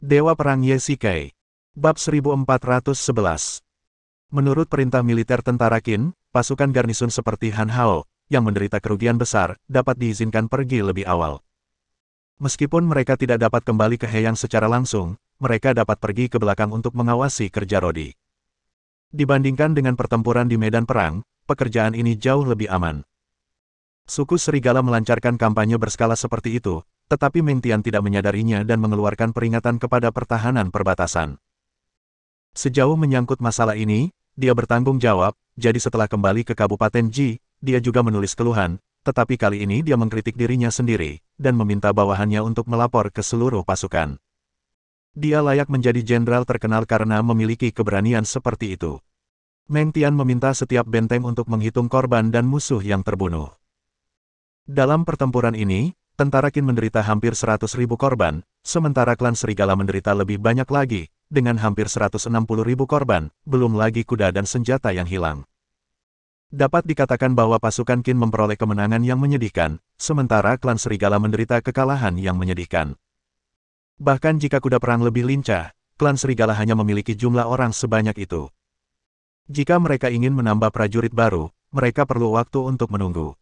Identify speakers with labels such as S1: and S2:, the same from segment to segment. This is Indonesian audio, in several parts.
S1: Dewa Perang Ye Shikai. Bab 1411. Menurut perintah militer tentara Qin, pasukan garnison seperti Han Hao, yang menderita kerugian besar, dapat diizinkan pergi lebih awal. Meskipun mereka tidak dapat kembali ke Heyang secara langsung, mereka dapat pergi ke belakang untuk mengawasi kerja Rodi. Dibandingkan dengan pertempuran di medan perang, pekerjaan ini jauh lebih aman. Suku Serigala melancarkan kampanye berskala seperti itu, tetapi Meng Tian tidak menyadarinya dan mengeluarkan peringatan kepada pertahanan perbatasan. Sejauh menyangkut masalah ini, dia bertanggung jawab, jadi setelah kembali ke Kabupaten Ji, dia juga menulis keluhan, tetapi kali ini dia mengkritik dirinya sendiri, dan meminta bawahannya untuk melapor ke seluruh pasukan. Dia layak menjadi jenderal terkenal karena memiliki keberanian seperti itu. Meng Tian meminta setiap benteng untuk menghitung korban dan musuh yang terbunuh. Dalam pertempuran ini, tentara Qin menderita hampir 100.000 korban, sementara klan Serigala menderita lebih banyak lagi, dengan hampir 160.000 korban, belum lagi kuda dan senjata yang hilang. Dapat dikatakan bahwa pasukan Qin memperoleh kemenangan yang menyedihkan, sementara klan Serigala menderita kekalahan yang menyedihkan. Bahkan jika kuda perang lebih lincah, klan Serigala hanya memiliki jumlah orang sebanyak itu. Jika mereka ingin menambah prajurit baru, mereka perlu waktu untuk menunggu.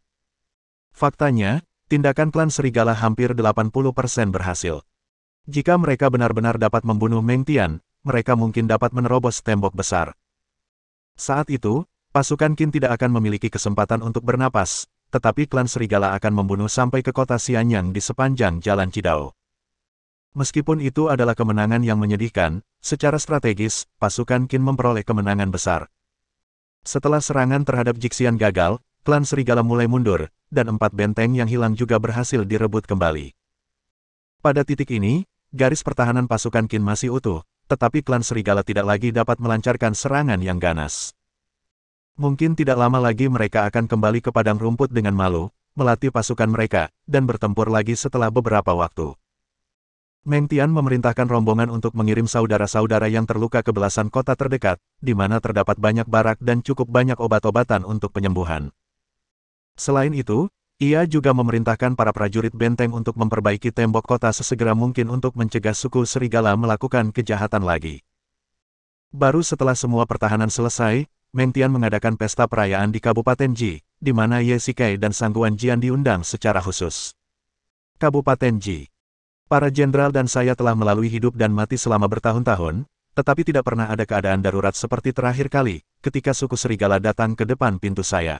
S1: Faktanya, tindakan klan Serigala hampir 80% berhasil. Jika mereka benar-benar dapat membunuh Meng Tian, mereka mungkin dapat menerobos tembok besar. Saat itu, pasukan Qin tidak akan memiliki kesempatan untuk bernapas, tetapi klan Serigala akan membunuh sampai ke kota Xianyang di sepanjang jalan Qidao. Meskipun itu adalah kemenangan yang menyedihkan, secara strategis, pasukan Qin memperoleh kemenangan besar. Setelah serangan terhadap Jixian gagal, klan Serigala mulai mundur, dan 4 benteng yang hilang juga berhasil direbut kembali. Pada titik ini, garis pertahanan pasukan Qin masih utuh, tetapi klan Serigala tidak lagi dapat melancarkan serangan yang ganas. Mungkin tidak lama lagi mereka akan kembali ke padang rumput dengan malu, melatih pasukan mereka, dan bertempur lagi setelah beberapa waktu. Meng Tian memerintahkan rombongan untuk mengirim saudara-saudara yang terluka ke belasan kota terdekat, di mana terdapat banyak barak dan cukup banyak obat-obatan untuk penyembuhan. Selain itu, ia juga memerintahkan para prajurit benteng untuk memperbaiki tembok kota sesegera mungkin untuk mencegah suku Serigala melakukan kejahatan lagi. Baru setelah semua pertahanan selesai, Meng Tian mengadakan pesta perayaan di Kabupaten Ji, di mana Ye Shikai dan Sangguan Jian diundang secara khusus. Kabupaten Ji. Para jenderal dan saya telah melalui hidup dan mati selama bertahun-tahun, tetapi tidak pernah ada keadaan darurat seperti terakhir kali, ketika suku Serigala datang ke depan pintu saya.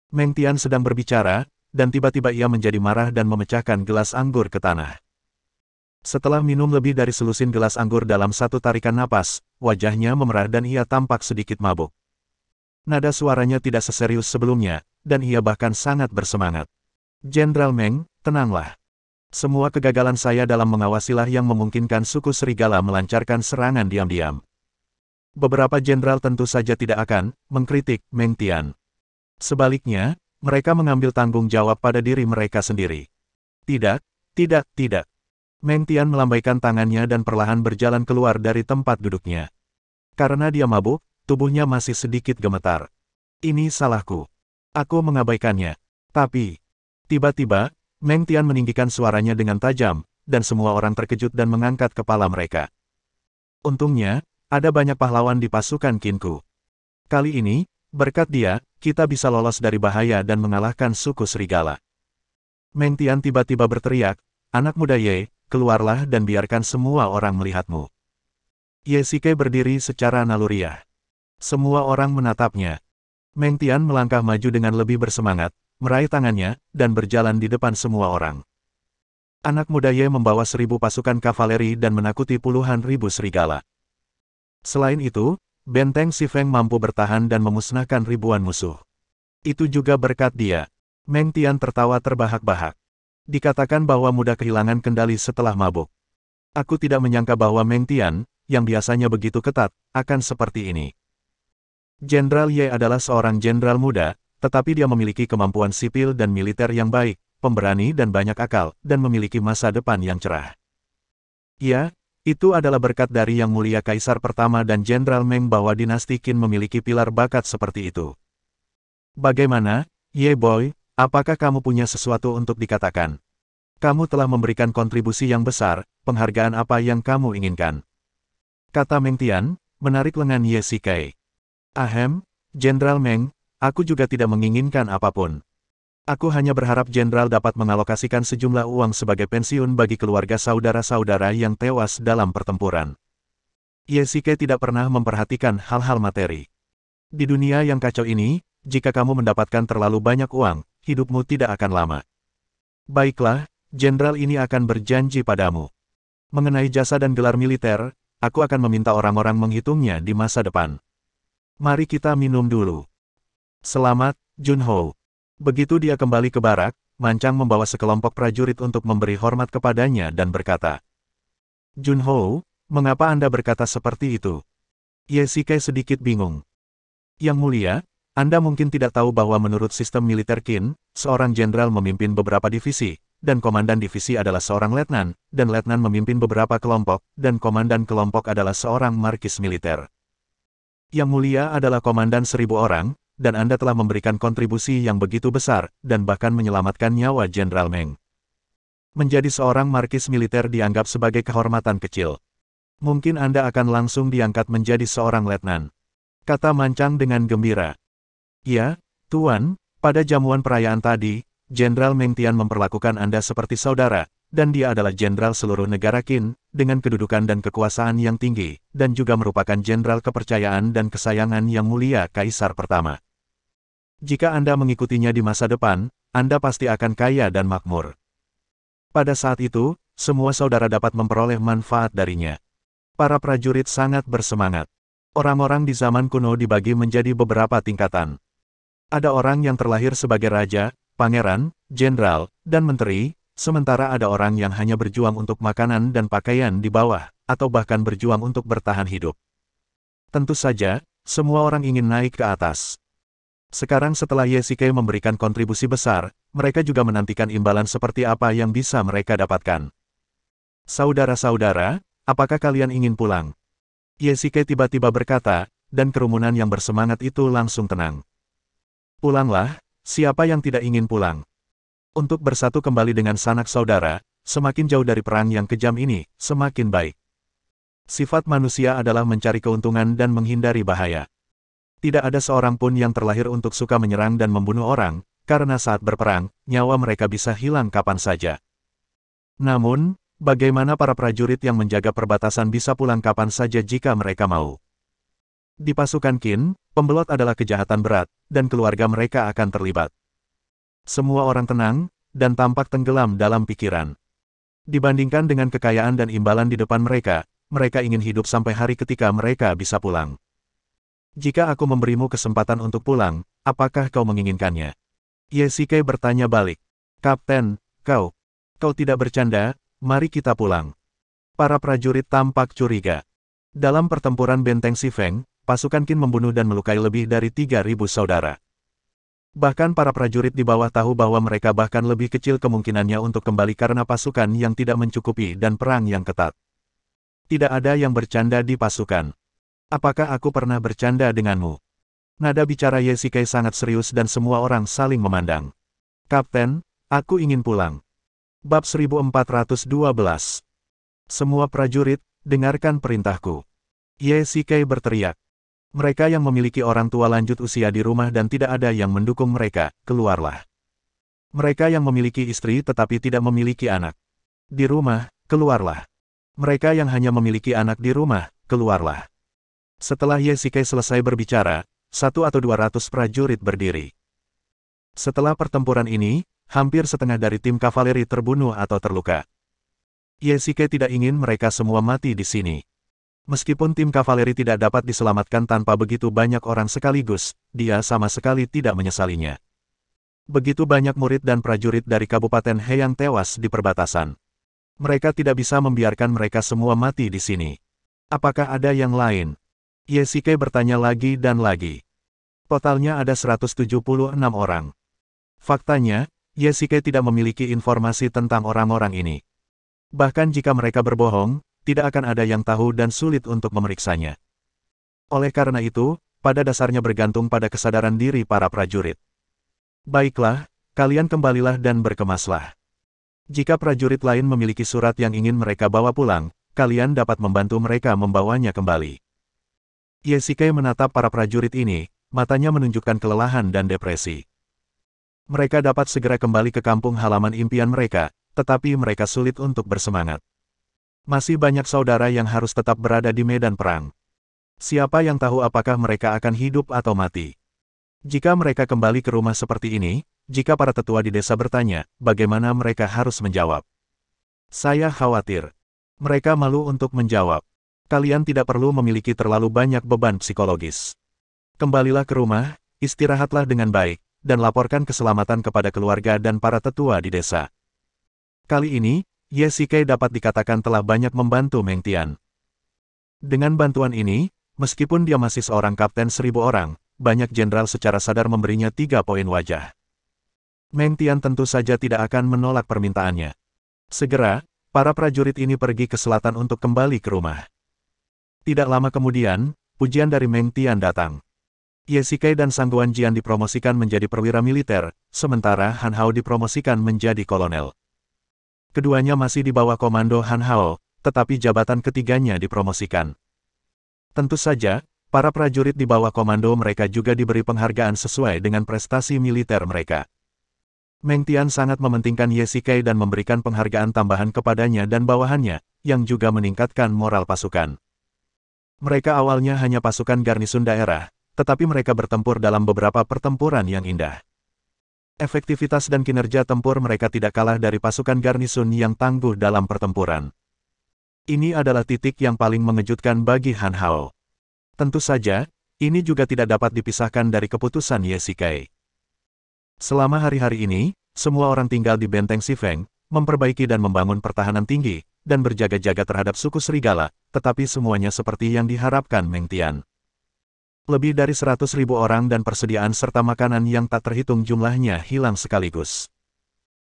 S1: Meng Tian sedang berbicara, dan tiba-tiba ia menjadi marah dan memecahkan gelas anggur ke tanah. Setelah minum lebih dari selusin gelas anggur dalam satu tarikan napas, wajahnya memerah dan ia tampak sedikit mabuk. Nada suaranya tidak seserius sebelumnya, dan ia bahkan sangat bersemangat. Jenderal Meng, tenanglah. Semua kegagalan saya dalam mengawasilah yang memungkinkan suku Serigala melancarkan serangan diam-diam. Beberapa jenderal tentu saja tidak akan mengkritik Meng Tian. Sebaliknya, mereka mengambil tanggung jawab pada diri mereka sendiri. Tidak, tidak, tidak. Meng Tian melambaikan tangannya dan perlahan berjalan keluar dari tempat duduknya. Karena dia mabuk, tubuhnya masih sedikit gemetar. Ini salahku. Aku mengabaikannya. Tapi, tiba-tiba, Meng Tian meninggikan suaranya dengan tajam, dan semua orang terkejut dan mengangkat kepala mereka. Untungnya, ada banyak pahlawan di pasukan Qinku. Kali ini, berkat dia, kita bisa lolos dari bahaya dan mengalahkan suku Serigala. Meng Tian tiba-tiba berteriak, "Anak muda Ye, keluarlah dan biarkan semua orang melihatmu." Ye Shikai berdiri secara naluriah. Semua orang menatapnya. Meng Tian melangkah maju dengan lebih bersemangat, meraih tangannya, dan berjalan di depan semua orang. Anak muda Ye membawa 1.000 pasukan kavaleri dan menakuti puluhan ribu serigala. Selain itu, benteng Si Feng mampu bertahan dan memusnahkan ribuan musuh. Itu juga berkat dia. Meng Tian tertawa terbahak-bahak. Dikatakan bahwa mudah kehilangan kendali setelah mabuk. Aku tidak menyangka bahwa Meng Tian, yang biasanya begitu ketat, akan seperti ini. Jenderal Ye adalah seorang jenderal muda, tetapi dia memiliki kemampuan sipil dan militer yang baik, pemberani dan banyak akal, dan memiliki masa depan yang cerah. Ya, itu adalah berkat dari Yang Mulia Kaisar Pertama dan Jenderal Meng bahwa dinasti Qin memiliki pilar bakat seperti itu. Bagaimana, Ye Boy, apakah kamu punya sesuatu untuk dikatakan? Kamu telah memberikan kontribusi yang besar, penghargaan apa yang kamu inginkan? Kata Meng Tian, menarik lengan Ye Shikai. Ahem, Jenderal Meng, aku juga tidak menginginkan apapun. Aku hanya berharap Jenderal dapat mengalokasikan sejumlah uang sebagai pensiun bagi keluarga saudara-saudara yang tewas dalam pertempuran. Ye Shikai tidak pernah memperhatikan hal-hal materi. Di dunia yang kacau ini, jika kamu mendapatkan terlalu banyak uang, hidupmu tidak akan lama. Baiklah, Jenderal ini akan berjanji padamu. Mengenai jasa dan gelar militer, aku akan meminta orang-orang menghitungnya di masa depan. Mari kita minum dulu. Selamat, Junho. Begitu dia kembali ke barak, Mancang membawa sekelompok prajurit untuk memberi hormat kepadanya dan berkata, Junho, mengapa Anda berkata seperti itu? Ye Shikai sedikit bingung. Yang mulia, Anda mungkin tidak tahu bahwa menurut sistem militer Qin, seorang jenderal memimpin beberapa divisi, dan komandan divisi adalah seorang letnan, dan letnan memimpin beberapa kelompok, dan komandan kelompok adalah seorang markis militer. Yang mulia adalah komandan 1000 orang, dan Anda telah memberikan kontribusi yang begitu besar, dan bahkan menyelamatkan nyawa Jenderal Meng. Menjadi seorang markis militer dianggap sebagai kehormatan kecil. Mungkin Anda akan langsung diangkat menjadi seorang letnan. Kata Mancang dengan gembira. Ya, Tuan, pada jamuan perayaan tadi, Jenderal Meng Tian memperlakukan Anda seperti saudara, dan dia adalah jenderal seluruh negara Qin, dengan kedudukan dan kekuasaan yang tinggi, dan juga merupakan jenderal kepercayaan dan kesayangan yang mulia Kaisar pertama. Jika Anda mengikutinya di masa depan, Anda pasti akan kaya dan makmur. Pada saat itu, semua saudara dapat memperoleh manfaat darinya. Para prajurit sangat bersemangat. Orang-orang di zaman kuno dibagi menjadi beberapa tingkatan. Ada orang yang terlahir sebagai raja, pangeran, jenderal, dan menteri, sementara ada orang yang hanya berjuang untuk makanan dan pakaian di bawah, atau bahkan berjuang untuk bertahan hidup. Tentu saja, semua orang ingin naik ke atas. Sekarang setelah Ye Shikai memberikan kontribusi besar, mereka juga menantikan imbalan seperti apa yang bisa mereka dapatkan. Saudara-saudara, apakah kalian ingin pulang? Ye Shikai tiba-tiba berkata, dan kerumunan yang bersemangat itu langsung tenang. Pulanglah. Siapa yang tidak ingin pulang? Untuk bersatu kembali dengan sanak saudara, semakin jauh dari perang yang kejam ini, semakin baik. Sifat manusia adalah mencari keuntungan dan menghindari bahaya. Tidak ada seorang pun yang terlahir untuk suka menyerang dan membunuh orang, karena saat berperang, nyawa mereka bisa hilang kapan saja. Namun, bagaimana para prajurit yang menjaga perbatasan bisa pulang kapan saja jika mereka mau? Di pasukan Qin, pembelot adalah kejahatan berat, dan keluarga mereka akan terlibat. Semua orang tenang, dan tampak tenggelam dalam pikiran. Dibandingkan dengan kekayaan dan imbalan di depan mereka, mereka ingin hidup sampai hari ketika mereka bisa pulang. Jika aku memberimu kesempatan untuk pulang, apakah kau menginginkannya? Ye Shikai bertanya balik. Kapten, kau tidak bercanda, mari kita pulang. Para prajurit tampak curiga. Dalam pertempuran benteng Xifeng, pasukan Qin membunuh dan melukai lebih dari 3.000 saudara. Bahkan para prajurit di bawah tahu bahwa mereka bahkan lebih kecil kemungkinannya untuk kembali karena pasukan yang tidak mencukupi dan perang yang ketat. Tidak ada yang bercanda di pasukan. Apakah aku pernah bercanda denganmu? Nada bicara Ye Shikai sangat serius dan semua orang saling memandang. Kapten, aku ingin pulang. Bab 1412. Semua prajurit, dengarkan perintahku. Ye Shikai berteriak. Mereka yang memiliki orang tua lanjut usia di rumah dan tidak ada yang mendukung mereka, keluarlah. Mereka yang memiliki istri tetapi tidak memiliki anak di rumah, keluarlah. Mereka yang hanya memiliki anak di rumah, keluarlah. Setelah Ye Shikai selesai berbicara, 100 atau 200 prajurit berdiri. Setelah pertempuran ini, hampir setengah dari tim kavaleri terbunuh atau terluka. Ye Shikai tidak ingin mereka semua mati di sini. Meskipun tim kavaleri tidak dapat diselamatkan tanpa begitu banyak orang sekaligus, dia sama sekali tidak menyesalinya. Begitu banyak murid dan prajurit dari Kabupaten He yang tewas di perbatasan. Mereka tidak bisa membiarkan mereka semua mati di sini. Apakah ada yang lain? Ye Shikai bertanya lagi dan lagi. Totalnya ada 176 orang. Faktanya, Ye Shikai tidak memiliki informasi tentang orang-orang ini. Bahkan jika mereka berbohong, tidak akan ada yang tahu dan sulit untuk memeriksanya. Oleh karena itu, pada dasarnya bergantung pada kesadaran diri para prajurit. Baiklah, kalian kembalilah dan berkemaslah. Jika prajurit lain memiliki surat yang ingin mereka bawa pulang, kalian dapat membantu mereka membawanya kembali. Ye Shikai menatap para prajurit ini, matanya menunjukkan kelelahan dan depresi. Mereka dapat segera kembali ke kampung halaman impian mereka, tetapi mereka sulit untuk bersemangat. Masih banyak saudara yang harus tetap berada di medan perang. Siapa yang tahu apakah mereka akan hidup atau mati? Jika mereka kembali ke rumah seperti ini, jika para tetua di desa bertanya, bagaimana mereka harus menjawab? Saya khawatir. Mereka malu untuk menjawab. Kalian tidak perlu memiliki terlalu banyak beban psikologis. Kembalilah ke rumah, istirahatlah dengan baik, dan laporkan keselamatan kepada keluarga dan para tetua di desa. Kali ini, Ye Shikai dapat dikatakan telah banyak membantu Meng Tian. Dengan bantuan ini, meskipun dia masih seorang kapten 1000 orang, banyak jenderal secara sadar memberinya 3 poin wajah. Meng Tian tentu saja tidak akan menolak permintaannya. Segera, para prajurit ini pergi ke selatan untuk kembali ke rumah. Tidak lama kemudian, pujian dari Meng Tian datang. Ye Shikai dan Sang Guanjian dipromosikan menjadi perwira militer, sementara Han Hao dipromosikan menjadi kolonel. Keduanya masih di bawah komando Han Hao, tetapi jabatan ketiganya dipromosikan. Tentu saja, para prajurit di bawah komando mereka juga diberi penghargaan sesuai dengan prestasi militer mereka. Meng Tian sangat mementingkan Ye Shikai dan memberikan penghargaan tambahan kepadanya dan bawahannya, yang juga meningkatkan moral pasukan. Mereka awalnya hanya pasukan garnisun daerah, tetapi mereka bertempur dalam beberapa pertempuran yang indah. Efektivitas dan kinerja tempur mereka tidak kalah dari pasukan garnisun yang tangguh dalam pertempuran. Ini adalah titik yang paling mengejutkan bagi Han Hao. Tentu saja, ini juga tidak dapat dipisahkan dari keputusan Ye Shikai. Selama hari-hari ini, semua orang tinggal di benteng Xifeng, memperbaiki dan membangun pertahanan tinggi, dan berjaga-jaga terhadap suku serigala, tetapi semuanya seperti yang diharapkan Meng Tian. Lebih dari 100.000 orang dan persediaan serta makanan yang tak terhitung jumlahnya hilang sekaligus.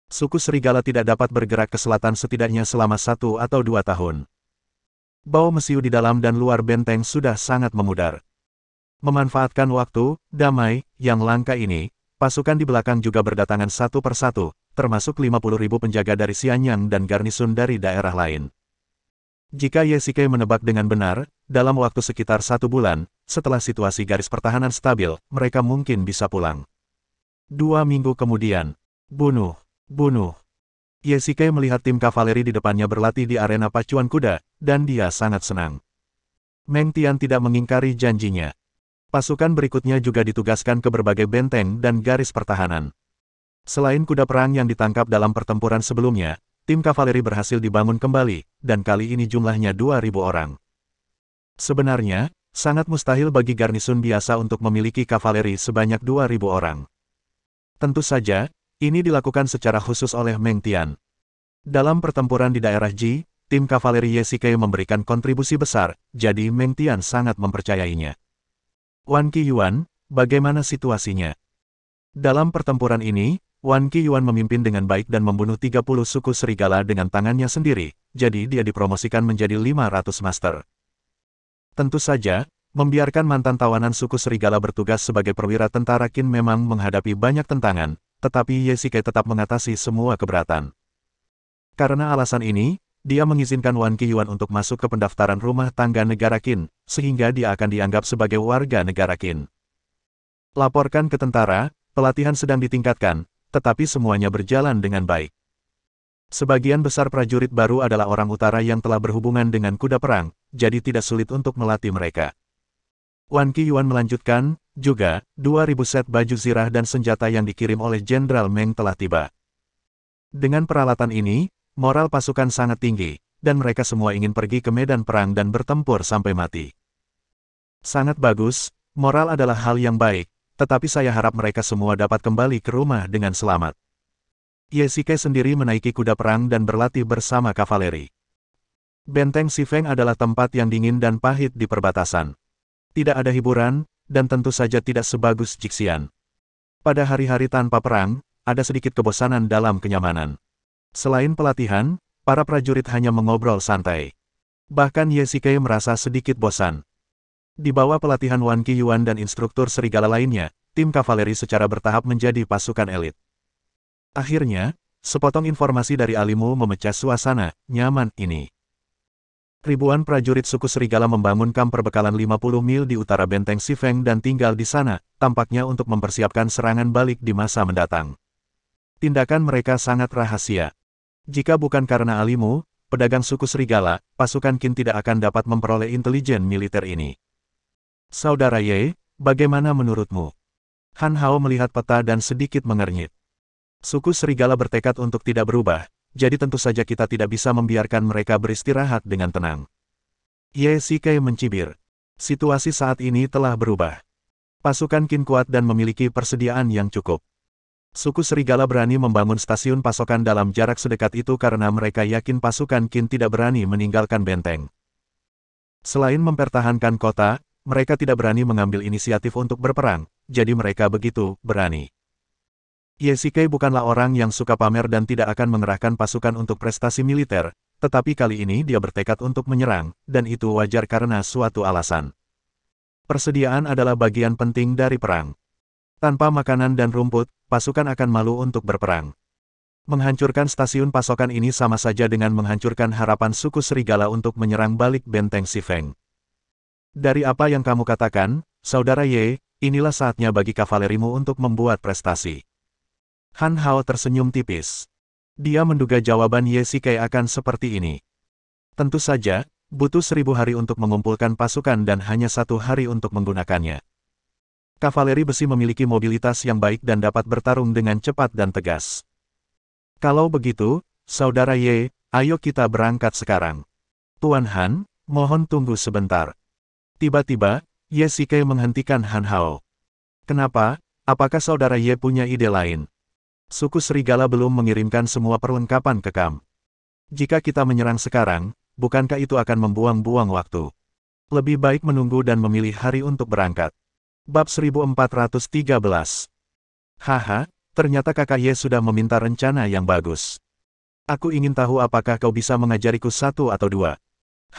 S1: Suku serigala tidak dapat bergerak ke selatan setidaknya selama 1 atau 2 tahun. Bau mesiu di dalam dan luar benteng sudah sangat memudar. Memanfaatkan waktu damai yang langka ini, pasukan di belakang juga berdatangan satu persatu, termasuk 50.000 penjaga dari Xianyang dan garnisun dari daerah lain. Jika Ye Shikai menebak dengan benar, dalam waktu sekitar 1 bulan, setelah situasi garis pertahanan stabil, mereka mungkin bisa pulang. 2 minggu kemudian, bunuh. Ye Shikai melihat tim kavaleri di depannya berlatih di arena pacuan kuda, dan dia sangat senang. Meng Tian tidak mengingkari janjinya. Pasukan berikutnya juga ditugaskan ke berbagai benteng dan garis pertahanan. Selain kuda perang yang ditangkap dalam pertempuran sebelumnya, tim kavaleri berhasil dibangun kembali, dan kali ini jumlahnya 2.000 orang. Sebenarnya, sangat mustahil bagi garnisun biasa untuk memiliki kavaleri sebanyak 2.000 orang. Tentu saja, ini dilakukan secara khusus oleh Meng Tian. Dalam pertempuran di daerah Ji, tim kavaleri Ye Shikai memberikan kontribusi besar, jadi Meng Tian sangat mempercayainya. Wan Qiyuan, bagaimana situasinya? Dalam pertempuran ini, Wan Qiyuan memimpin dengan baik dan membunuh 30 suku serigala dengan tangannya sendiri, jadi dia dipromosikan menjadi 500 master. Tentu saja, membiarkan mantan tawanan suku serigala bertugas sebagai perwira tentara Qin memang menghadapi banyak tentangan, tetapi Ye Shikai tetap mengatasi semua keberatan. Karena alasan ini, dia mengizinkan Wan Qiyuan untuk masuk ke pendaftaran rumah tangga negara Qin, sehingga dia akan dianggap sebagai warga negara Qin. Laporkan ke tentara, pelatihan sedang ditingkatkan, tetapi semuanya berjalan dengan baik. Sebagian besar prajurit baru adalah orang utara yang telah berhubungan dengan kuda perang, jadi tidak sulit untuk melatih mereka. Wan Qiyuan melanjutkan, juga, 2.000 set baju zirah dan senjata yang dikirim oleh Jenderal Meng telah tiba. Dengan peralatan ini, moral pasukan sangat tinggi, dan mereka semua ingin pergi ke medan perang dan bertempur sampai mati. Sangat bagus, moral adalah hal yang baik, tetapi saya harap mereka semua dapat kembali ke rumah dengan selamat. Ye Shikai sendiri menaiki kuda perang dan berlatih bersama kavaleri. Benteng Xifeng adalah tempat yang dingin dan pahit di perbatasan. Tidak ada hiburan, dan tentu saja tidak sebagus Jixian. Pada hari-hari tanpa perang, ada sedikit kebosanan dalam kenyamanan. Selain pelatihan, para prajurit hanya mengobrol santai. Bahkan Ye Shikai merasa sedikit bosan. Di bawah pelatihan Wan Qiyuan dan instruktur serigala lainnya, tim kavaleri secara bertahap menjadi pasukan elit. Akhirnya, sepotong informasi dari Alimu memecah suasana nyaman ini. Ribuan prajurit suku serigala membangun kamp perbekalan 50 mil di utara benteng Sifeng dan tinggal di sana, tampaknya untuk mempersiapkan serangan balik di masa mendatang. Tindakan mereka sangat rahasia. Jika bukan karena Alimu, pedagang suku serigala, pasukan Qin tidak akan dapat memperoleh intelijen militer ini. Saudara Ye, bagaimana menurutmu? Han Hao melihat peta dan sedikit mengernyit. Suku serigala bertekad untuk tidak berubah, jadi tentu saja kita tidak bisa membiarkan mereka beristirahat dengan tenang. Ye Shikai mencibir. Situasi saat ini telah berubah. Pasukan Qin kuat dan memiliki persediaan yang cukup. Suku serigala berani membangun stasiun pasokan dalam jarak sedekat itu karena mereka yakin pasukan Qin tidak berani meninggalkan benteng. Selain mempertahankan kota, mereka tidak berani mengambil inisiatif untuk berperang, jadi mereka begitu berani. Ye Shikai bukanlah orang yang suka pamer dan tidak akan mengerahkan pasukan untuk prestasi militer, tetapi kali ini dia bertekad untuk menyerang, dan itu wajar karena suatu alasan. Persediaan adalah bagian penting dari perang. Tanpa makanan dan rumput, pasukan akan malu untuk berperang. Menghancurkan stasiun pasokan ini sama saja dengan menghancurkan harapan suku serigala untuk menyerang balik benteng Sifeng. Dari apa yang kamu katakan, Saudara Ye, inilah saatnya bagi kavalerimu untuk membuat prestasi. Han Hao tersenyum tipis. Dia menduga jawaban Ye Shikai akan seperti ini. Tentu saja, butuh 1000 hari untuk mengumpulkan pasukan dan hanya 1 hari untuk menggunakannya. Kavaleri besi memiliki mobilitas yang baik dan dapat bertarung dengan cepat dan tegas. Kalau begitu, Saudara Ye, ayo kita berangkat sekarang. Tuan Han, mohon tunggu sebentar. Tiba-tiba, Ye Shikai menghentikan Han Hao. Kenapa? Apakah Saudara Ye punya ide lain? Suku serigala belum mengirimkan semua perlengkapan ke kamp. Jika kita menyerang sekarang, bukankah itu akan membuang-buang waktu? Lebih baik menunggu dan memilih hari untuk berangkat. Bab 1413. Haha, ternyata kakak Ye sudah meminta rencana yang bagus. Aku ingin tahu apakah kau bisa mengajariku 1 atau 2.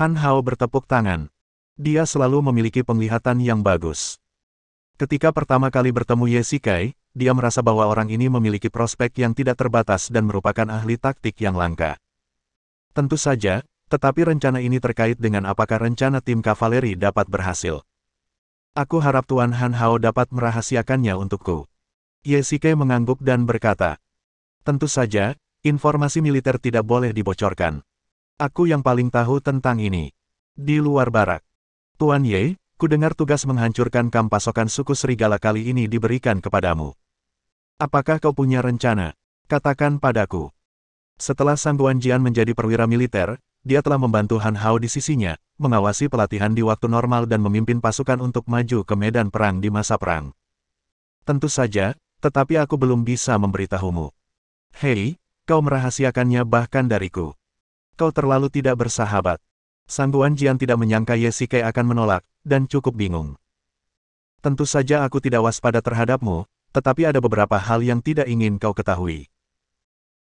S1: Han Hao bertepuk tangan. Dia selalu memiliki penglihatan yang bagus. Ketika pertama kali bertemu Ye Shikai, dia merasa bahwa orang ini memiliki prospek yang tidak terbatas dan merupakan ahli taktik yang langka. Tentu saja, tetapi rencana ini terkait dengan apakah rencana tim kavaleri dapat berhasil. Aku harap Tuan Han Hao dapat merahasiakannya untukku. Ye Shikai mengangguk dan berkata, tentu saja, informasi militer tidak boleh dibocorkan. Aku yang paling tahu tentang ini. Di luar barak. Tuan Ye, kudengar tugas menghancurkan kamp pasokan suku serigala kali ini diberikan kepadamu. Apakah kau punya rencana? Katakan padaku. Setelah Sang Guanjian menjadi perwira militer, dia telah membantu Han Hao di sisinya, mengawasi pelatihan di waktu normal dan memimpin pasukan untuk maju ke medan perang di masa perang. Tentu saja, tetapi aku belum bisa memberitahumu. Hei, kau merahasiakannya bahkan dariku. Kau terlalu tidak bersahabat. Sang Guanjian tidak menyangka Ye Shikai akan menolak, dan cukup bingung. Tentu saja aku tidak waspada terhadapmu, tetapi ada beberapa hal yang tidak ingin kau ketahui.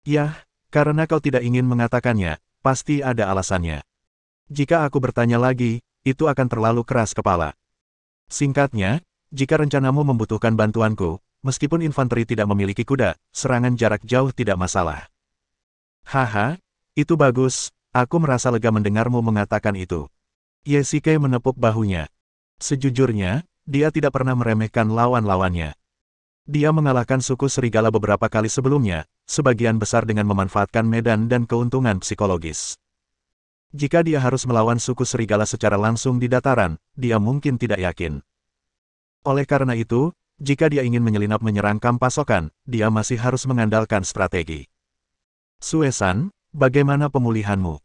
S1: Yah, karena kau tidak ingin mengatakannya, pasti ada alasannya. Jika aku bertanya lagi, itu akan terlalu keras kepala. Singkatnya, jika rencanamu membutuhkan bantuanku, meskipun infanteri tidak memiliki kuda, serangan jarak jauh tidak masalah. Haha, itu bagus, aku merasa lega mendengarmu mengatakan itu. Ye Shikai menepuk bahunya. Sejujurnya, dia tidak pernah meremehkan lawan-lawannya. Dia mengalahkan suku serigala beberapa kali sebelumnya, sebagian besar dengan memanfaatkan medan dan keuntungan psikologis. Jika dia harus melawan suku serigala secara langsung di dataran, dia mungkin tidak yakin. Oleh karena itu, jika dia ingin menyelinap menyerang kamp pasokan, dia masih harus mengandalkan strategi. Suesan, bagaimana pemulihanmu?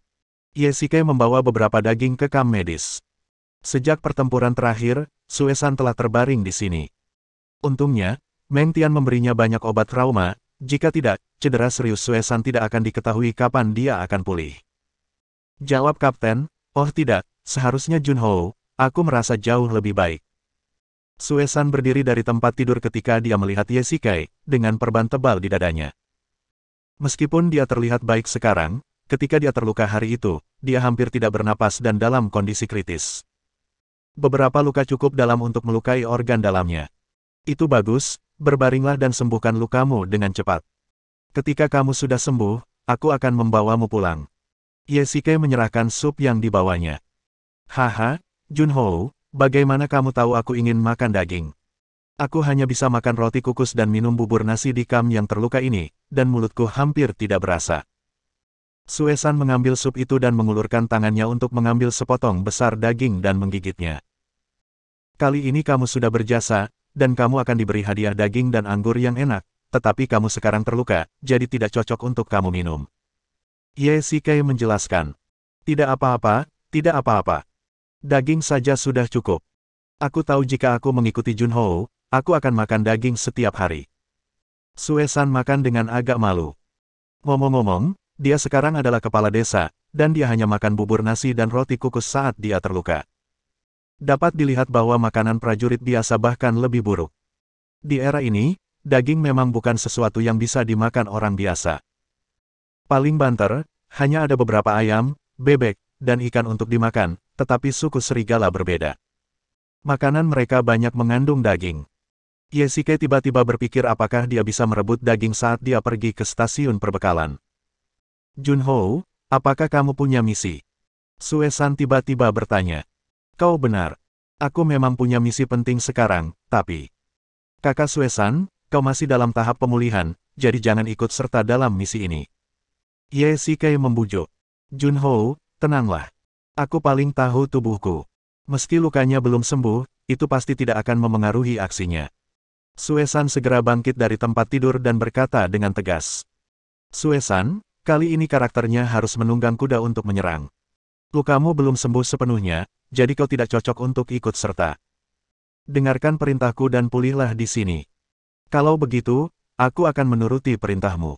S1: Ye Shikai membawa beberapa daging ke kamp medis. Sejak pertempuran terakhir, Suesan telah terbaring di sini. Untungnya, Meng Tian memberinya banyak obat trauma, jika tidak, cedera serius Suesan tidak akan diketahui kapan dia akan pulih. Jawab Kapten, oh tidak, seharusnya Junho, aku merasa jauh lebih baik. Suesan berdiri dari tempat tidur ketika dia melihat Ye Shikai, dengan perban tebal di dadanya. Meskipun dia terlihat baik sekarang, ketika dia terluka hari itu, dia hampir tidak bernapas dan dalam kondisi kritis. Beberapa luka cukup dalam untuk melukai organ dalamnya. Itu bagus, berbaringlah dan sembuhkan lukamu dengan cepat. Ketika kamu sudah sembuh, aku akan membawamu pulang. Ye-Shike menyerahkan sup yang dibawanya. Haha, Junho, bagaimana kamu tahu aku ingin makan daging? Aku hanya bisa makan roti kukus dan minum bubur nasi di kam yang terluka ini, dan mulutku hampir tidak berasa. Suesan mengambil sup itu dan mengulurkan tangannya untuk mengambil sepotong besar daging dan menggigitnya. Kali ini kamu sudah berjasa, dan kamu akan diberi hadiah daging dan anggur yang enak, tetapi kamu sekarang terluka, jadi tidak cocok untuk kamu minum. Ye-Shike menjelaskan. Tidak apa-apa, tidak apa-apa. Daging saja sudah cukup. Aku tahu jika aku mengikuti Junho, aku akan makan daging setiap hari. Suesan makan dengan agak malu. Ngomong-ngomong, dia sekarang adalah kepala desa, dan dia hanya makan bubur nasi dan roti kukus saat dia terluka. Dapat dilihat bahwa makanan prajurit biasa bahkan lebih buruk. Di era ini, daging memang bukan sesuatu yang bisa dimakan orang biasa. Paling banter, hanya ada beberapa ayam, bebek, dan ikan untuk dimakan, tetapi suku serigala berbeda. Makanan mereka banyak mengandung daging. Ye-Shike tiba-tiba berpikir apakah dia bisa merebut daging saat dia pergi ke stasiun perbekalan. Junho, apakah kamu punya misi? Suesan tiba-tiba bertanya. Kau benar. Aku memang punya misi penting sekarang, tapi... Kakak Suesan, kau masih dalam tahap pemulihan, jadi jangan ikut serta dalam misi ini. Ye-Shike membujuk. Junho, tenanglah. Aku paling tahu tubuhku. Meski lukanya belum sembuh, itu pasti tidak akan memengaruhi aksinya. Suesan segera bangkit dari tempat tidur dan berkata dengan tegas. Suesan, kali ini karakternya harus menunggang kuda untuk menyerang. Lukamu belum sembuh sepenuhnya, jadi kau tidak cocok untuk ikut serta. Dengarkan perintahku dan pulihlah di sini. Kalau begitu, aku akan menuruti perintahmu.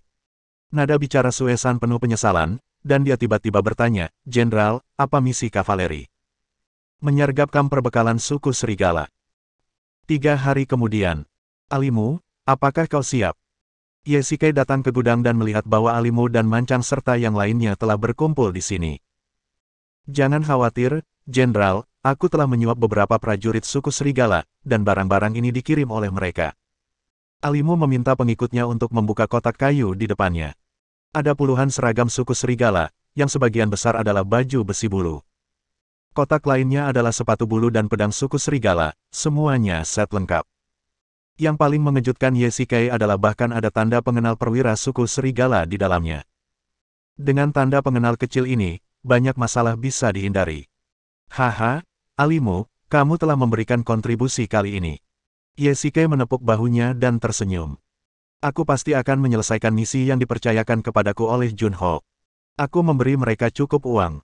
S1: Nada bicara Suesan penuh penyesalan, dan dia tiba-tiba bertanya, Jenderal, apa misi kavaleri? Menyergap kamp perbekalan suku serigala. 3 hari kemudian. Alimu, apakah kau siap? Ye-Shike datang ke gudang dan melihat bahwa Alimu dan Mancang serta yang lainnya telah berkumpul di sini. Jangan khawatir, Jenderal, aku telah menyuap beberapa prajurit suku serigala, dan barang-barang ini dikirim oleh mereka. Alimu meminta pengikutnya untuk membuka kotak kayu di depannya. Ada puluhan seragam suku serigala, yang sebagian besar adalah baju besi bulu. Kotak lainnya adalah sepatu bulu dan pedang suku serigala, semuanya set lengkap. Yang paling mengejutkan Ye-Shike adalah bahkan ada tanda pengenal perwira suku serigala di dalamnya. Dengan tanda pengenal kecil ini, banyak masalah bisa dihindari. Haha, Alimu, kamu telah memberikan kontribusi kali ini. Ye-Shike menepuk bahunya dan tersenyum. Aku pasti akan menyelesaikan misi yang dipercayakan kepadaku oleh Junho. Aku memberi mereka cukup uang.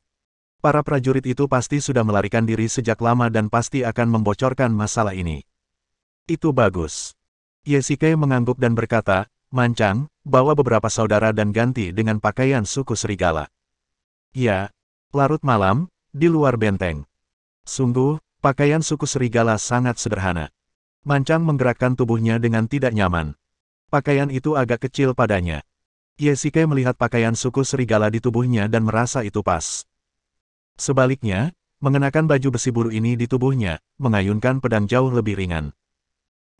S1: Para prajurit itu pasti sudah melarikan diri sejak lama dan pasti akan membocorkan masalah ini. Itu bagus. Ye-Shike mengangguk dan berkata, Mancang, bawa beberapa saudara dan ganti dengan pakaian suku serigala. Ya, larut malam, di luar benteng. Sungguh, pakaian suku serigala sangat sederhana. Mancang menggerakkan tubuhnya dengan tidak nyaman. Pakaian itu agak kecil padanya. Ye-Shike melihat pakaian suku serigala di tubuhnya dan merasa itu pas. Sebaliknya, mengenakan baju besi bulu ini di tubuhnya, mengayunkan pedang jauh lebih ringan.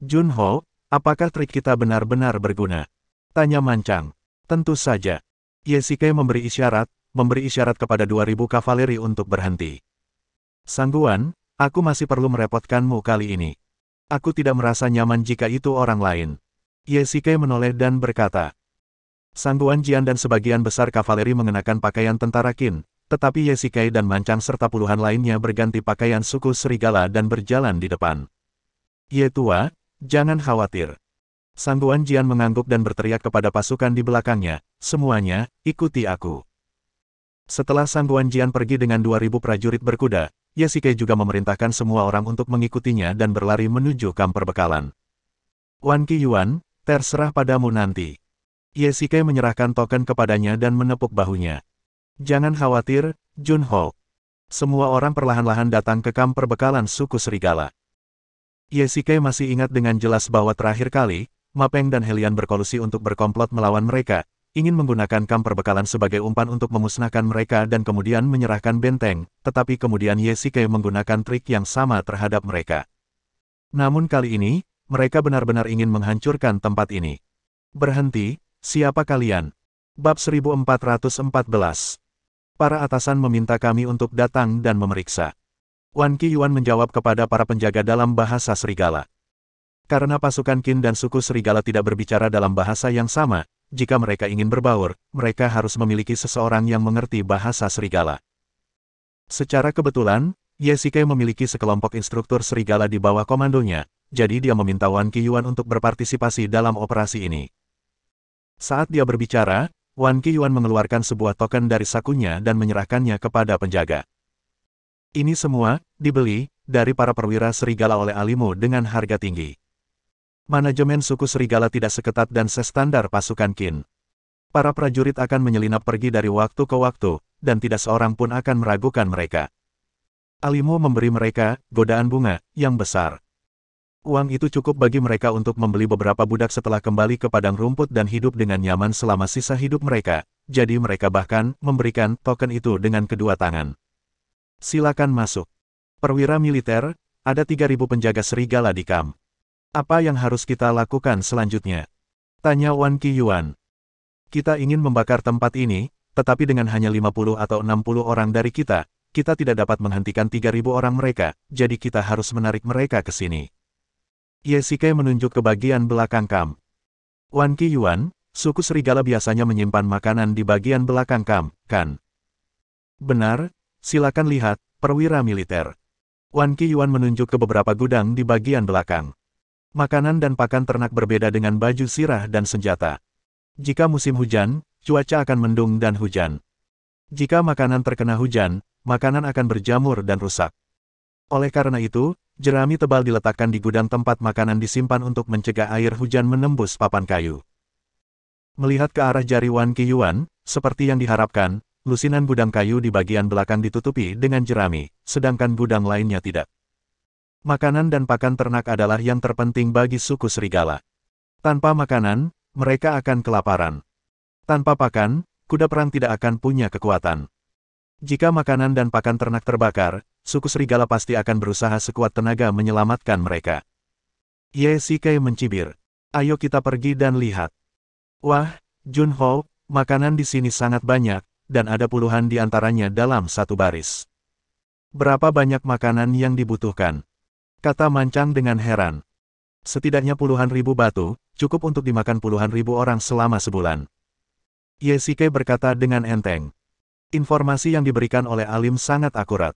S1: Junho, apakah trik kita benar-benar berguna? Tanya Mancang. Tentu saja. Ye-Shike memberi isyarat kepada 2000 kavaleri untuk berhenti. Sangguan, aku masih perlu merepotkanmu kali ini. Aku tidak merasa nyaman jika itu orang lain. Ye-Shike menoleh dan berkata. Sangguan Jian dan sebagian besar kavaleri mengenakan pakaian tentara Qin, tetapi Ye-Shike dan Mancang serta puluhan lainnya berganti pakaian suku serigala dan berjalan di depan. Ye tua, jangan khawatir. Sangguan Jian mengangguk dan berteriak kepada pasukan di belakangnya, semuanya, ikuti aku. Setelah Sangguan Jian pergi dengan 2000 prajurit berkuda, Ye-Shike juga memerintahkan semua orang untuk mengikutinya dan berlari menuju kamp perbekalan. Wan Qiyuan, terserah padamu nanti. Ye-Shike menyerahkan token kepadanya dan menepuk bahunya. Jangan khawatir, Junho. Semua orang perlahan-lahan datang ke kamp perbekalan suku serigala. Ye-Shike masih ingat dengan jelas bahwa terakhir kali, Ma Peng dan Helian berkolusi untuk berkomplot melawan mereka, ingin menggunakan kamp perbekalan sebagai umpan untuk memusnahkan mereka dan kemudian menyerahkan benteng, tetapi kemudian Ye-Shike menggunakan trik yang sama terhadap mereka. Namun kali ini, mereka benar-benar ingin menghancurkan tempat ini. Berhenti, siapa kalian? Bab 1414. Para atasan meminta kami untuk datang dan memeriksa. Wan Qiyuan menjawab kepada para penjaga dalam bahasa serigala. Karena pasukan Qin dan suku serigala tidak berbicara dalam bahasa yang sama, jika mereka ingin berbaur, mereka harus memiliki seseorang yang mengerti bahasa serigala. Secara kebetulan, Ye Shikai memiliki sekelompok instruktur serigala di bawah komandonya, jadi dia meminta Wan Qiyuan untuk berpartisipasi dalam operasi ini. Saat dia berbicara, Wan Qiyuan mengeluarkan sebuah token dari sakunya dan menyerahkannya kepada penjaga. Ini semua dibeli dari para perwira serigala oleh Alimu dengan harga tinggi. Manajemen suku serigala tidak seketat dan sestandar pasukan Qin. Para prajurit akan menyelinap pergi dari waktu ke waktu, dan tidak seorang pun akan meragukan mereka. Alimu memberi mereka godaan bunga yang besar. Uang itu cukup bagi mereka untuk membeli beberapa budak setelah kembali ke padang rumput dan hidup dengan nyaman selama sisa hidup mereka, jadi mereka bahkan memberikan token itu dengan kedua tangan. Silakan masuk. Perwira militer, ada 3.000 penjaga serigala di kamp. Apa yang harus kita lakukan selanjutnya? Tanya Wan Qiyuan. Kita ingin membakar tempat ini, tetapi dengan hanya 50 atau 60 orang dari kita tidak dapat menghentikan 3.000 orang mereka, jadi kita harus menarik mereka ke sini. Ye Shikai menunjuk ke bagian belakang kamp. Wan Qiyuan, suku serigala biasanya menyimpan makanan di bagian belakang kamp, kan? Benar, silakan lihat, perwira militer. Wan Qiyuan menunjuk ke beberapa gudang di bagian belakang. Makanan dan pakan ternak berbeda dengan baju sirah dan senjata. Jika musim hujan, cuaca akan mendung dan hujan. Jika makanan terkena hujan, makanan akan berjamur dan rusak. Oleh karena itu, jerami tebal diletakkan di gudang tempat makanan disimpan untuk mencegah air hujan menembus papan kayu. Melihat ke arah jari Wan Qiyuan, seperti yang diharapkan, lusinan gudang kayu di bagian belakang ditutupi dengan jerami, sedangkan gudang lainnya tidak. Makanan dan pakan ternak adalah yang terpenting bagi suku serigala. Tanpa makanan, mereka akan kelaparan. Tanpa pakan, kuda perang tidak akan punya kekuatan. Jika makanan dan pakan ternak terbakar, suku serigala pasti akan berusaha sekuat tenaga menyelamatkan mereka. Ye Shikai mencibir. Ayo kita pergi dan lihat. Wah, Junho, makanan di sini sangat banyak, dan ada puluhan di antaranya dalam satu baris. Berapa banyak makanan yang dibutuhkan? Kata Mancang dengan heran. Setidaknya puluhan ribu batu, cukup untuk dimakan puluhan ribu orang selama sebulan. Ye Shikai berkata dengan enteng. Informasi yang diberikan oleh Alim sangat akurat.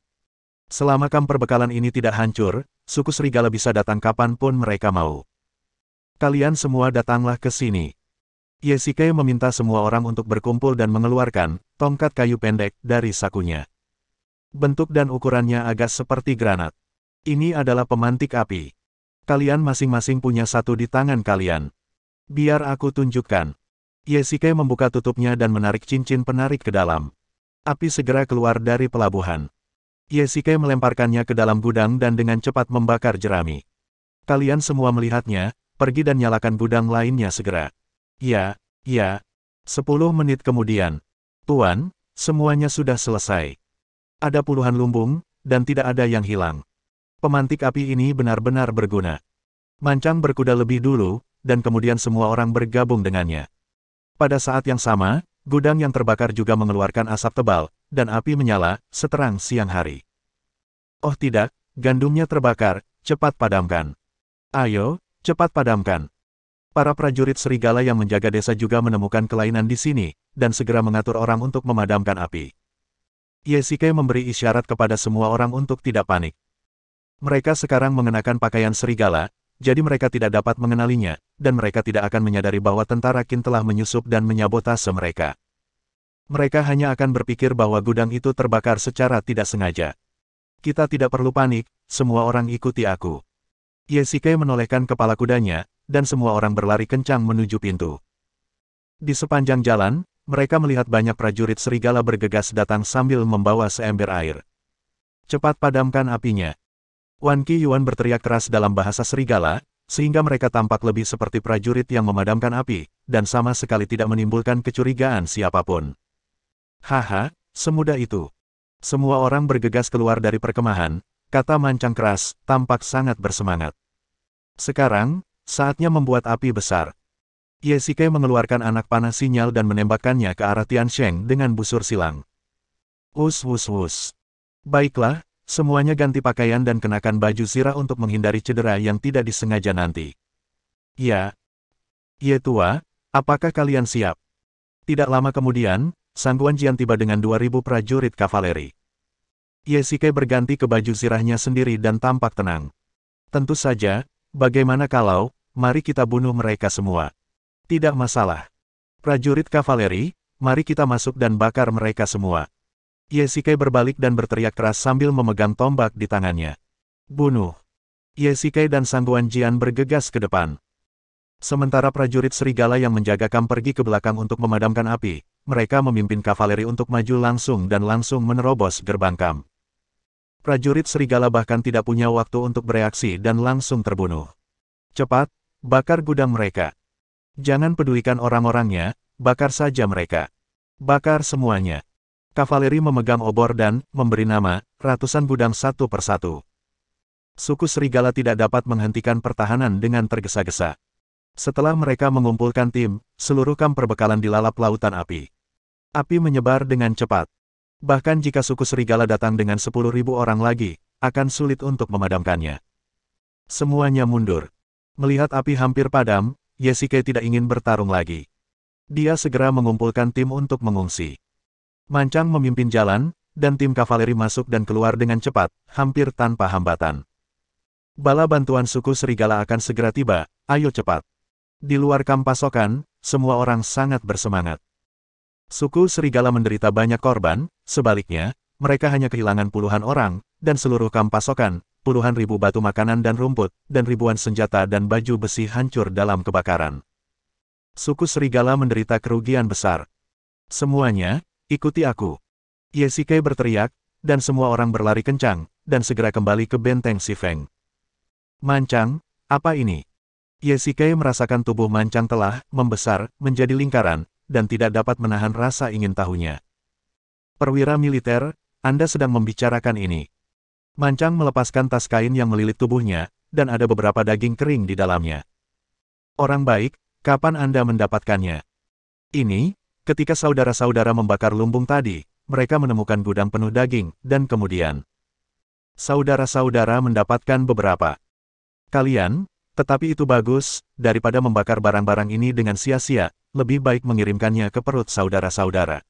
S1: Selama kamp perbekalan ini tidak hancur, suku serigala bisa datang kapanpun mereka mau. Kalian semua datanglah ke sini. Ye Shikai meminta semua orang untuk berkumpul dan mengeluarkan tongkat kayu pendek dari sakunya. Bentuk dan ukurannya agak seperti granat. Ini adalah pemantik api. Kalian masing-masing punya satu di tangan kalian. Biar aku tunjukkan. Ye Shikai membuka tutupnya dan menarik cincin penarik ke dalam. Api segera keluar dari pelabuhan. Ye Shikai melemparkannya ke dalam gudang dan dengan cepat membakar jerami. Kalian semua melihatnya, pergi dan nyalakan gudang lainnya segera. Ya. 10 menit kemudian. Tuan, semuanya sudah selesai. Ada puluhan lumbung, dan tidak ada yang hilang. Pemantik api ini benar-benar berguna. Mancang berkuda lebih dulu, dan kemudian semua orang bergabung dengannya. Pada saat yang sama, gudang yang terbakar juga mengeluarkan asap tebal, dan api menyala, seterang siang hari. Oh tidak, gandumnya terbakar, cepat padamkan. Ayo, cepat padamkan. Para prajurit serigala yang menjaga desa juga menemukan kelainan di sini, dan segera mengatur orang untuk memadamkan api. Ye Shikai memberi isyarat kepada semua orang untuk tidak panik. Mereka sekarang mengenakan pakaian serigala, jadi mereka tidak dapat mengenalinya, dan mereka tidak akan menyadari bahwa tentara Qin telah menyusup dan menyabotase mereka. Mereka hanya akan berpikir bahwa gudang itu terbakar secara tidak sengaja. Kita tidak perlu panik, semua orang ikuti aku. Ye Shikai menolehkan kepala kudanya, dan semua orang berlari kencang menuju pintu. Di sepanjang jalan, mereka melihat banyak prajurit serigala bergegas datang sambil membawa seember air. Cepat padamkan apinya. Wan Qiyuan berteriak keras dalam bahasa serigala, sehingga mereka tampak lebih seperti prajurit yang memadamkan api, dan sama sekali tidak menimbulkan kecurigaan siapapun. Haha, semudah itu. Semua orang bergegas keluar dari perkemahan, kata Mancang keras, tampak sangat bersemangat. Sekarang, saatnya membuat api besar. Ye Shikai mengeluarkan anak panah sinyal dan menembakkannya ke arah Tian Sheng dengan busur silang. Wus wus wus. Baiklah, semuanya ganti pakaian dan kenakan baju zirah untuk menghindari cedera yang tidak disengaja nanti. Ya. Ye tua, apakah kalian siap? Tidak lama kemudian, Sang Guanjian tiba dengan 2.000 prajurit kavaleri. Ye Shikai berganti ke baju zirahnya sendiri dan tampak tenang. Tentu saja, bagaimana kalau, mari kita bunuh mereka semua. Tidak masalah. Prajurit kavaleri, mari kita masuk dan bakar mereka semua. Ye Shikai berbalik dan berteriak keras sambil memegang tombak di tangannya. Bunuh. Ye Shikai dan Sang Guanjian bergegas ke depan. Sementara prajurit serigala yang menjaga kamp pergi ke belakang untuk memadamkan api, mereka memimpin kavaleri untuk maju langsung dan langsung menerobos gerbang kamp. Prajurit serigala bahkan tidak punya waktu untuk bereaksi dan langsung terbunuh. Cepat, bakar gudang mereka. Jangan pedulikan orang-orangnya, bakar saja mereka. Bakar semuanya. Kavaleri memegang obor dan memberi nama ratusan gudang satu persatu. Suku serigala tidak dapat menghentikan pertahanan dengan tergesa-gesa. Setelah mereka mengumpulkan tim, seluruh kamp perbekalan dilalap lautan api. Api menyebar dengan cepat. Bahkan jika suku serigala datang dengan 10.000 orang lagi, akan sulit untuk memadamkannya. Semuanya mundur. Melihat api hampir padam, Ye Shikai tidak ingin bertarung lagi. Dia segera mengumpulkan tim untuk mengungsi. Mancang memimpin jalan, dan tim kavaleri masuk dan keluar dengan cepat, hampir tanpa hambatan. Bala bantuan suku serigala akan segera tiba, ayo cepat. Di luar kamp pasokan, semua orang sangat bersemangat. Suku serigala menderita banyak korban, sebaliknya, mereka hanya kehilangan puluhan orang, dan seluruh kamp pasokan, puluhan ribu batu makanan dan rumput, dan ribuan senjata dan baju besi hancur dalam kebakaran. Suku serigala menderita kerugian besar. Semuanya, ikuti aku. Ye Shikai berteriak, dan semua orang berlari kencang, dan segera kembali ke benteng Shifeng. Mancang, apa ini? Ye Shikai merasakan tubuh Mancang telah membesar menjadi lingkaran, dan tidak dapat menahan rasa ingin tahunya. Perwira militer, Anda sedang membicarakan ini. Mancang melepaskan tas kain yang melilit tubuhnya, dan ada beberapa daging kering di dalamnya. Orang baik, kapan Anda mendapatkannya? Ini, ketika saudara-saudara membakar lumbung tadi, mereka menemukan gudang penuh daging, dan kemudian saudara-saudara mendapatkan beberapa. Kalian, tetapi itu bagus, daripada membakar barang-barang ini dengan sia-sia, lebih baik mengirimkannya ke perut saudara-saudara.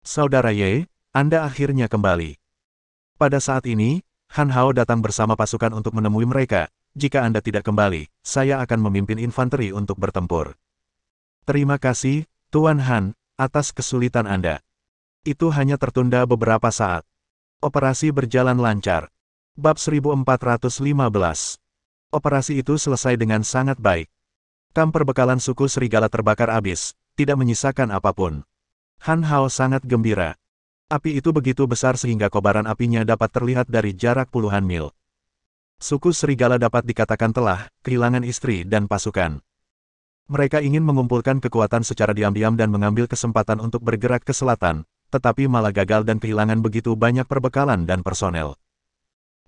S1: Saudara Ye, Anda akhirnya kembali. Pada saat ini, Han Hao datang bersama pasukan untuk menemui mereka. Jika Anda tidak kembali, saya akan memimpin infanteri untuk bertempur. Terima kasih, Tuan Han, atas kesulitan Anda. Itu hanya tertunda beberapa saat. Operasi berjalan lancar. Bab 1415. Operasi itu selesai dengan sangat baik. Kamp perbekalan suku serigala terbakar habis, tidak menyisakan apapun. Han Hao sangat gembira. Api itu begitu besar sehingga kobaran apinya dapat terlihat dari jarak puluhan mil. Suku serigala dapat dikatakan telah kehilangan istri dan pasukan. Mereka ingin mengumpulkan kekuatan secara diam-diam dan mengambil kesempatan untuk bergerak ke selatan, tetapi malah gagal dan kehilangan begitu banyak perbekalan dan personel.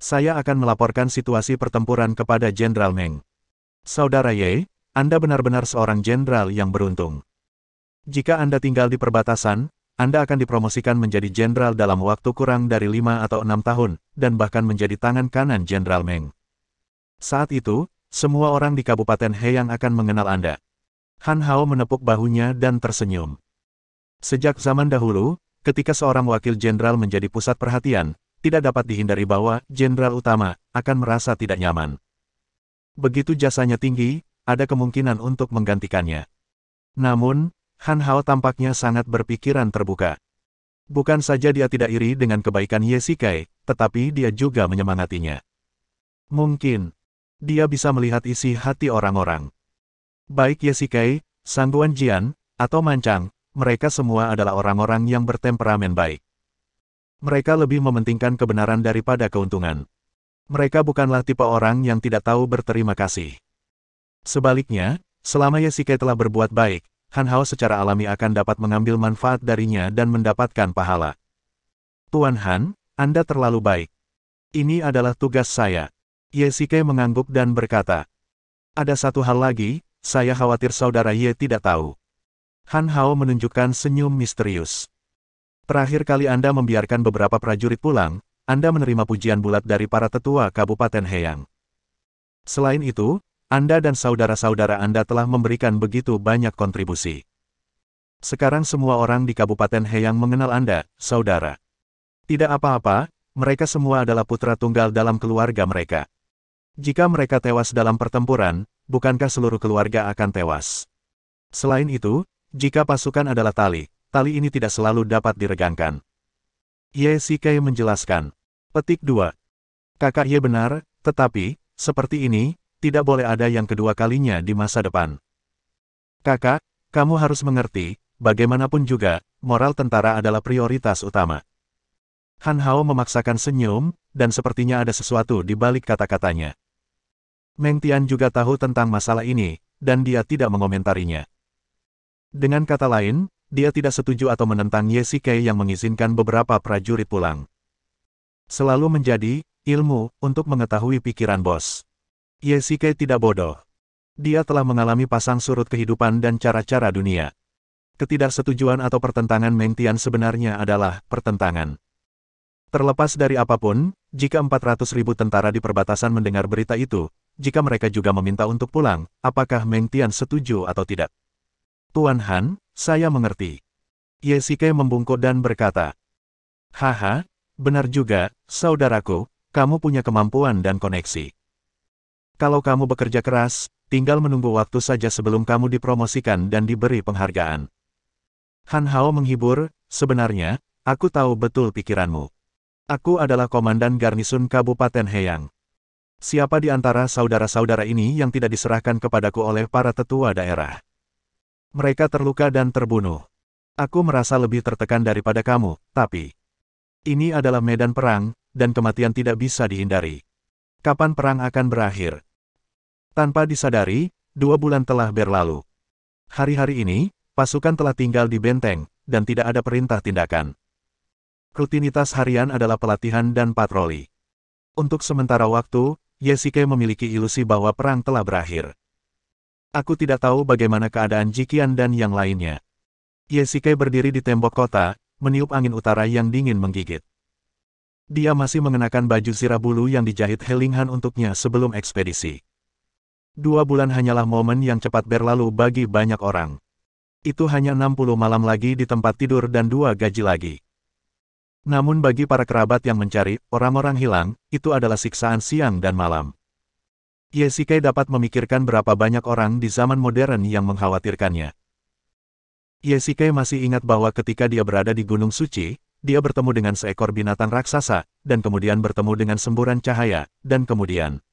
S1: Saya akan melaporkan situasi pertempuran kepada Jenderal Meng. Saudara Ye, Anda benar-benar seorang jenderal yang beruntung. Jika Anda tinggal di perbatasan, Anda akan dipromosikan menjadi jenderal dalam waktu kurang dari 5 atau 6 tahun, dan bahkan menjadi tangan kanan Jenderal Meng. Saat itu, semua orang di Kabupaten Heyang akan mengenal Anda. Han Hao menepuk bahunya dan tersenyum. Sejak zaman dahulu, ketika seorang wakil jenderal menjadi pusat perhatian, tidak dapat dihindari bahwa jenderal utama akan merasa tidak nyaman. Begitu jasanya tinggi, ada kemungkinan untuk menggantikannya. Namun, Han Hao tampaknya sangat berpikiran terbuka. Bukan saja dia tidak iri dengan kebaikan Ye Shikai, tetapi dia juga menyemangatinya. Mungkin, dia bisa melihat isi hati orang-orang. Baik Ye Shikai, Sang Guanjian, atau Mancang, mereka semua adalah orang-orang yang bertemperamen baik. Mereka lebih mementingkan kebenaran daripada keuntungan. Mereka bukanlah tipe orang yang tidak tahu berterima kasih. Sebaliknya, selama Ye Shikai telah berbuat baik, Han Hao secara alami akan dapat mengambil manfaat darinya dan mendapatkan pahala. Tuan Han, Anda terlalu baik. Ini adalah tugas saya. Ye Shikai mengangguk dan berkata, ada satu hal lagi, saya khawatir saudara Ye tidak tahu. Han Hao menunjukkan senyum misterius. Terakhir kali Anda membiarkan beberapa prajurit pulang, Anda menerima pujian bulat dari para tetua Kabupaten Heyang. Selain itu, Anda dan saudara-saudara Anda telah memberikan begitu banyak kontribusi. Sekarang semua orang di Kabupaten Heyang mengenal Anda, saudara. Tidak apa-apa, mereka semua adalah putra tunggal dalam keluarga mereka. Jika mereka tewas dalam pertempuran, bukankah seluruh keluarga akan tewas? Selain itu, jika pasukan adalah tali ini tidak selalu dapat diregangkan. Ye Sikei menjelaskan. Petik 2. Kakak Ye benar, tetapi, seperti ini, tidak boleh ada yang kedua kalinya di masa depan. Kakak, kamu harus mengerti, bagaimanapun juga, moral tentara adalah prioritas utama. Han Hao memaksakan senyum, dan sepertinya ada sesuatu di balik kata-katanya. Meng Tian juga tahu tentang masalah ini, dan dia tidak mengomentarinya. Dengan kata lain, dia tidak setuju atau menentang Ye Sikei yang mengizinkan beberapa prajurit pulang. Selalu menjadi ilmu untuk mengetahui pikiran bos. Ye Sikei tidak bodoh. Dia telah mengalami pasang surut kehidupan dan cara-cara dunia. Ketidaksetujuan atau pertentangan Meng Tian sebenarnya adalah pertentangan. Terlepas dari apapun, jika 400.000 tentara di perbatasan mendengar berita itu, jika mereka juga meminta untuk pulang, apakah Meng Tian setuju atau tidak? Tuan Han, saya mengerti. Ye Sikei membungkuk dan berkata, haha, benar juga, saudaraku, kamu punya kemampuan dan koneksi. Kalau kamu bekerja keras, tinggal menunggu waktu saja sebelum kamu dipromosikan dan diberi penghargaan. Han Hao menghibur, sebenarnya, aku tahu betul pikiranmu. Aku adalah komandan garnisun Kabupaten Heyang. Siapa di antara saudara-saudara ini yang tidak diserahkan kepadaku oleh para tetua daerah? Mereka terluka dan terbunuh. Aku merasa lebih tertekan daripada kamu, tapi ini adalah medan perang, dan kematian tidak bisa dihindari. Kapan perang akan berakhir? Tanpa disadari, 2 bulan telah berlalu. Hari-hari ini, pasukan telah tinggal di benteng, dan tidak ada perintah tindakan. Rutinitas harian adalah pelatihan dan patroli. Untuk sementara waktu, Ye Sikei memiliki ilusi bahwa perang telah berakhir. Aku tidak tahu bagaimana keadaan Jiqian dan yang lainnya. Ye Sikei berdiri di tembok kota, meniup angin utara yang dingin menggigit. Dia masih mengenakan baju zirah bulu yang dijahit He Linghan untuknya sebelum ekspedisi. 2 bulan hanyalah momen yang cepat berlalu bagi banyak orang. Itu hanya 60 malam lagi di tempat tidur dan 2 gaji lagi. Namun bagi para kerabat yang mencari orang-orang hilang, itu adalah siksaan siang dan malam. Ye Sikei dapat memikirkan berapa banyak orang di zaman modern yang mengkhawatirkannya. Ye Sikei masih ingat bahwa ketika dia berada di Gunung Suci, dia bertemu dengan seekor binatang raksasa, dan kemudian bertemu dengan semburan cahaya, dan kemudian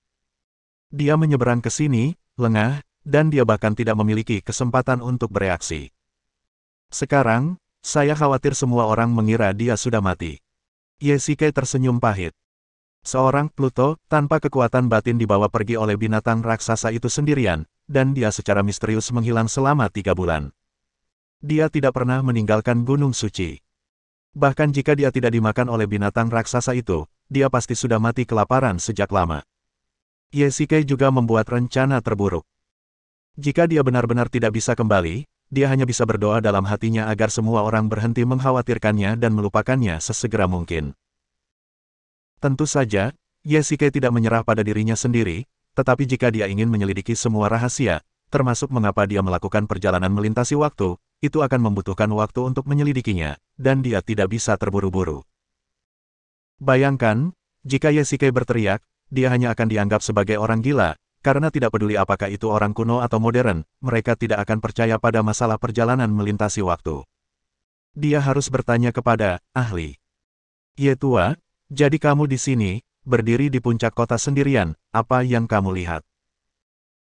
S1: dia menyeberang ke sini, lengah, dan dia bahkan tidak memiliki kesempatan untuk bereaksi. Sekarang, saya khawatir semua orang mengira dia sudah mati. Ye Sikei tersenyum pahit. Seorang Pluto, tanpa kekuatan batin dibawa pergi oleh binatang raksasa itu sendirian, dan dia secara misterius menghilang selama 3 bulan. Dia tidak pernah meninggalkan Gunung Suci. Bahkan jika dia tidak dimakan oleh binatang raksasa itu, dia pasti sudah mati kelaparan sejak lama. Ye Sikei juga membuat rencana terburuk. Jika dia benar-benar tidak bisa kembali, dia hanya bisa berdoa dalam hatinya agar semua orang berhenti mengkhawatirkannya dan melupakannya sesegera mungkin. Tentu saja, Ye Sikei tidak menyerah pada dirinya sendiri, tetapi jika dia ingin menyelidiki semua rahasia, termasuk mengapa dia melakukan perjalanan melintasi waktu, itu akan membutuhkan waktu untuk menyelidikinya, dan dia tidak bisa terburu-buru. Bayangkan, jika Ye Sikei berteriak, dia hanya akan dianggap sebagai orang gila, karena tidak peduli apakah itu orang kuno atau modern, mereka tidak akan percaya pada masalah perjalanan melintasi waktu. Dia harus bertanya kepada ahli. Ye tua, jadi kamu di sini, berdiri di puncak kota sendirian, apa yang kamu lihat?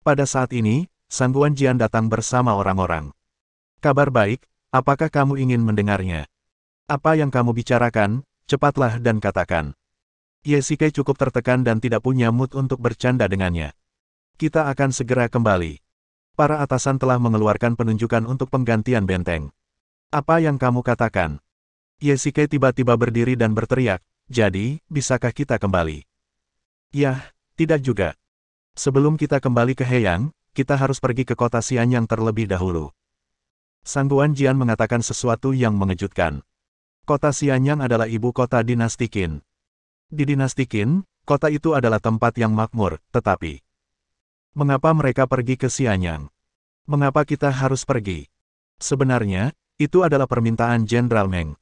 S1: Pada saat ini, Sang Guan Jian datang bersama orang-orang. Kabar baik, apakah kamu ingin mendengarnya? Apa yang kamu bicarakan, cepatlah dan katakan. Ye Sikei cukup tertekan dan tidak punya mood untuk bercanda dengannya. Kita akan segera kembali. Para atasan telah mengeluarkan penunjukan untuk penggantian benteng. Apa yang kamu katakan? Ye Sikei tiba-tiba berdiri dan berteriak, jadi, bisakah kita kembali? Yah, tidak juga. Sebelum kita kembali ke Heyang, kita harus pergi ke kota Xianyang terlebih dahulu. Sang Guanjian mengatakan sesuatu yang mengejutkan. Kota Xianyang adalah ibu kota dinasti Qin. Di dinasti Qin, kota itu adalah tempat yang makmur, tetapi mengapa mereka pergi ke Xianyang? Mengapa kita harus pergi? Sebenarnya, itu adalah permintaan Jenderal Meng.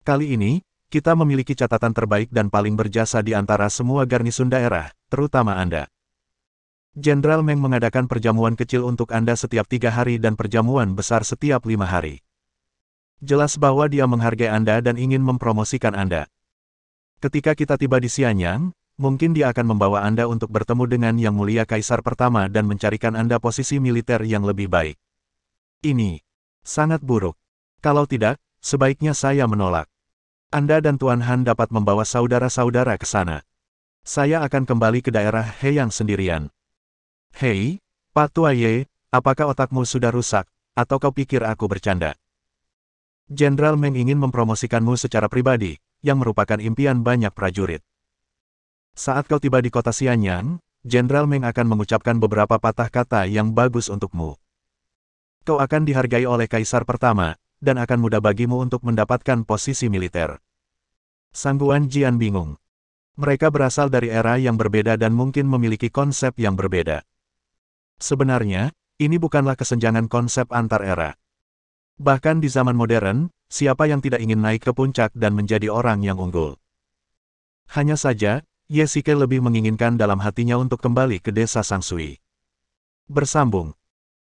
S1: Kali ini, kita memiliki catatan terbaik dan paling berjasa di antara semua garnisun daerah, terutama Anda. Jenderal Meng mengadakan perjamuan kecil untuk Anda setiap 3 hari dan perjamuan besar setiap 5 hari. Jelas bahwa dia menghargai Anda dan ingin mempromosikan Anda. Ketika kita tiba di Xianyang, mungkin dia akan membawa Anda untuk bertemu dengan Yang Mulia Kaisar pertama dan mencarikan Anda posisi militer yang lebih baik. Ini sangat buruk. Kalau tidak, sebaiknya saya menolak. Anda dan Tuan Han dapat membawa saudara-saudara ke sana. Saya akan kembali ke daerah Heiyang sendirian. Hei, Pak Tua Ye, apakah otakmu sudah rusak, atau kau pikir aku bercanda? Jenderal Meng ingin mempromosikanmu secara pribadi, yang merupakan impian banyak prajurit. Saat kau tiba di kota Xianyang, Jenderal Meng akan mengucapkan beberapa patah kata yang bagus untukmu. Kau akan dihargai oleh Kaisar pertama, dan akan mudah bagimu untuk mendapatkan posisi militer. Sang Guanjian bingung. Mereka berasal dari era yang berbeda dan mungkin memiliki konsep yang berbeda. Sebenarnya, ini bukanlah kesenjangan konsep antar era. Bahkan di zaman modern, siapa yang tidak ingin naik ke puncak dan menjadi orang yang unggul? Hanya saja, Ye Shike lebih menginginkan dalam hatinya untuk kembali ke desa Sangsui. Bersambung.